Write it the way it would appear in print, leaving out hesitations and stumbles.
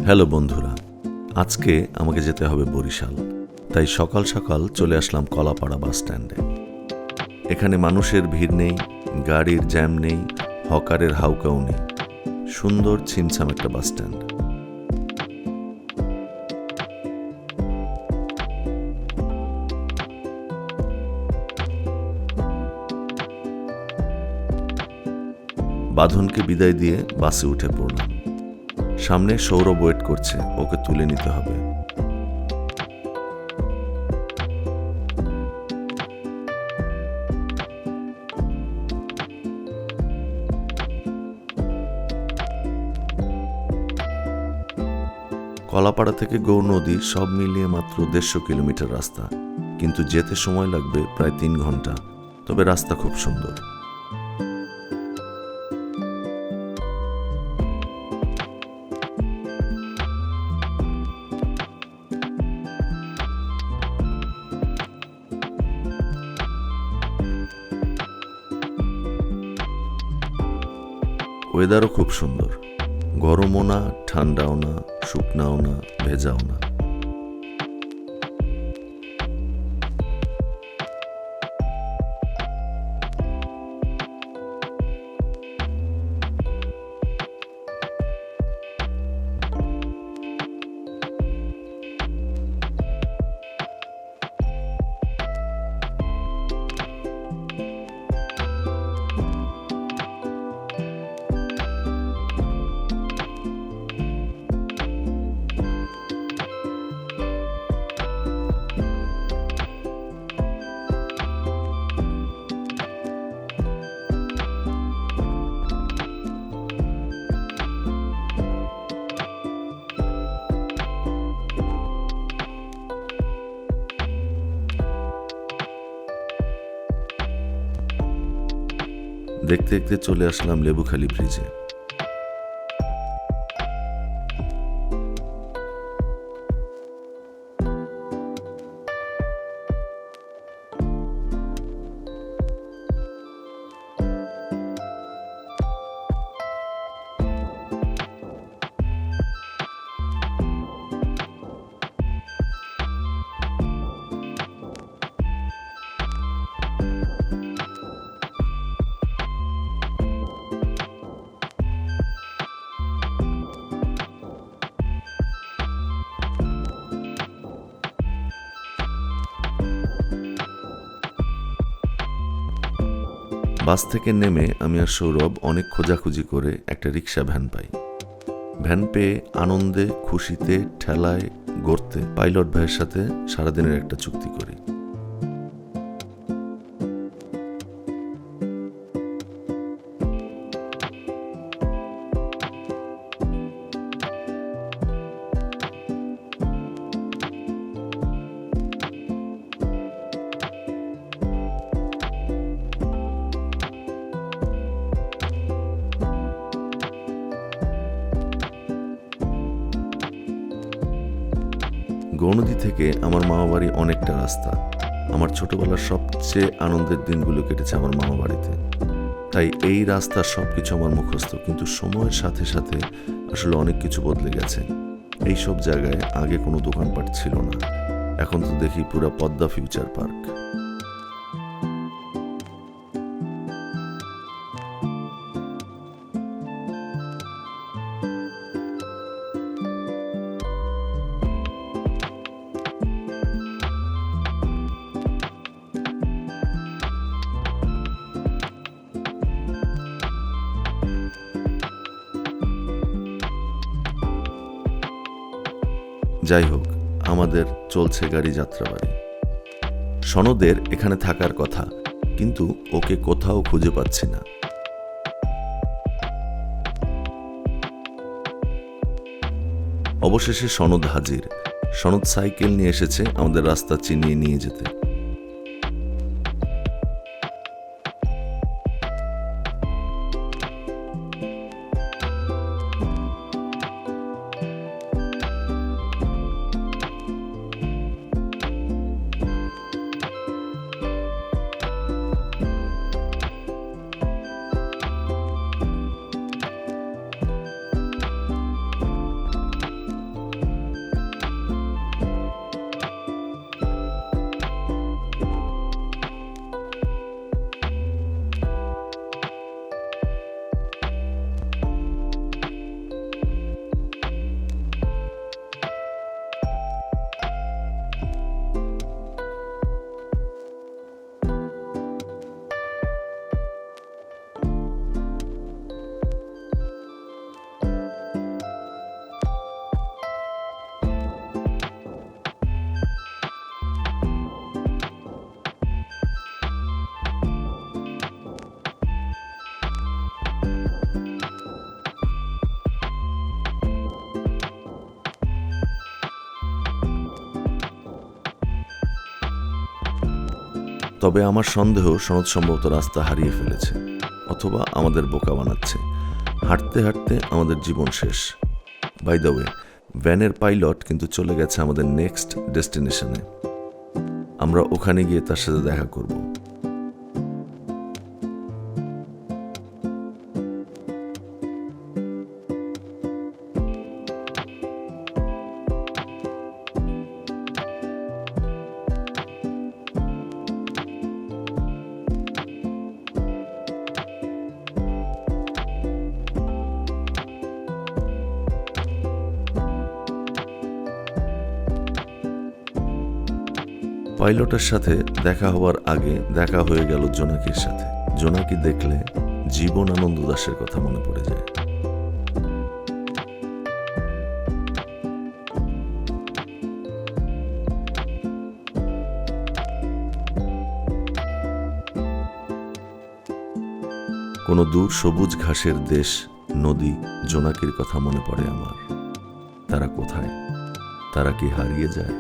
Hello বন্ধুরা, আজকে আমাকে যেতে হবে বরিশাল। তাই সকাল সকাল চলে আসলাম কলাপাড়া বাস স্ট্যান্ডে। এখানে মানুষের ভিড় নেই, গাড়ির জ্যাম নেই, হকারের হাউকাও নেই। সুন্দর ছিমছাম একটা বাস স্ট্যান্ড। বাঁধনকে বিদায় দিয়ে বাসে উঠে পড়লাম। সামনে সৌরভ ওয়েট করছে, ওকে তুলে নিতে হবে। কলাপাড়া থেকে গৌর নদী সব মিলিয়ে মাত্র 150 কিলোমিটার রাস্তা, কিন্তু যেতে সময় লাগবে প্রায় 3 ঘন্টা। তবে রাস্তা খুব সুন্দর। ওয়েদারও খুব সুন্দর, গরমও না, ঠান্ডাও না, শুকনাও না, ভেজাও না। দেখতে দেখতে চলে আসলাম লেবুখালী ব্রিজে। বাস থেকে নেমে আমি আর সৌরভ অনেক খোঁজাখুঁজি করে একটা রিক্সা ভ্যান পাই। ভ্যান পেয়ে আনন্দে খুশিতে ঠেলায় গড়তে পাইলট ভাইয়ের সাথে সারাদিনের একটা চুক্তি করি। গৌরনদী থেকে আমার মামাবাড়ি অনেকটা রাস্তা। আমার ছোটবেলার সবচেয়ে আনন্দের দিনগুলো কেটেছে আমার মামাবাড়িতে। তাই এই রাস্তার সবকিছু আমার মুখস্থ, কিন্তু সময়ের সাথে সাথে আসলে অনেক কিছু বদলে গেছে। এই সব জায়গায় আগে কোনো দোকানপাট ছিল না, এখন তো দেখি পুরো পদ্মা ফিউচার পার্ক। যাই হোক, আমাদের চলছে গাড়ি যাত্রাবাড়ি। সনদের এখানে থাকার কথা, কিন্তু ওকে কোথাও খুঁজে পাচ্ছি না। অবশেষে সনদ হাজির। সনদ সাইকেল নিয়ে এসেছে আমাদের রাস্তা চিনিয়ে নিয়ে যেতে। তবে আমার সন্দেহ সনদ সম্ভবত রাস্তা হারিয়ে ফেলেছে, অথবা আমাদের বোকা বানাচ্ছে। হাঁটতে হাঁটতে আমাদের জীবন শেষ। বাই দ্য ওয়ে, ভ্যানের পাইলট কিন্তু চলে গেছে আমাদের নেক্সট ডেস্টিনেশনে। আমরা ওখানে গিয়ে তার সাথে দেখা করব। পাইলটের সাথে দেখা হওয়ার আগে দেখা হয়ে গেল জোনাকির সাথে। জোনাকি দেখলে জীবন আনন্দ দাশের কথা মনে পড়ে যায়। কোনো দূর সবুজ ঘাসের দেশ, নদী, জোনাকির কথা মনে পড়ে আমার। তারা কোথায়? তারা কি হারিয়ে যায়?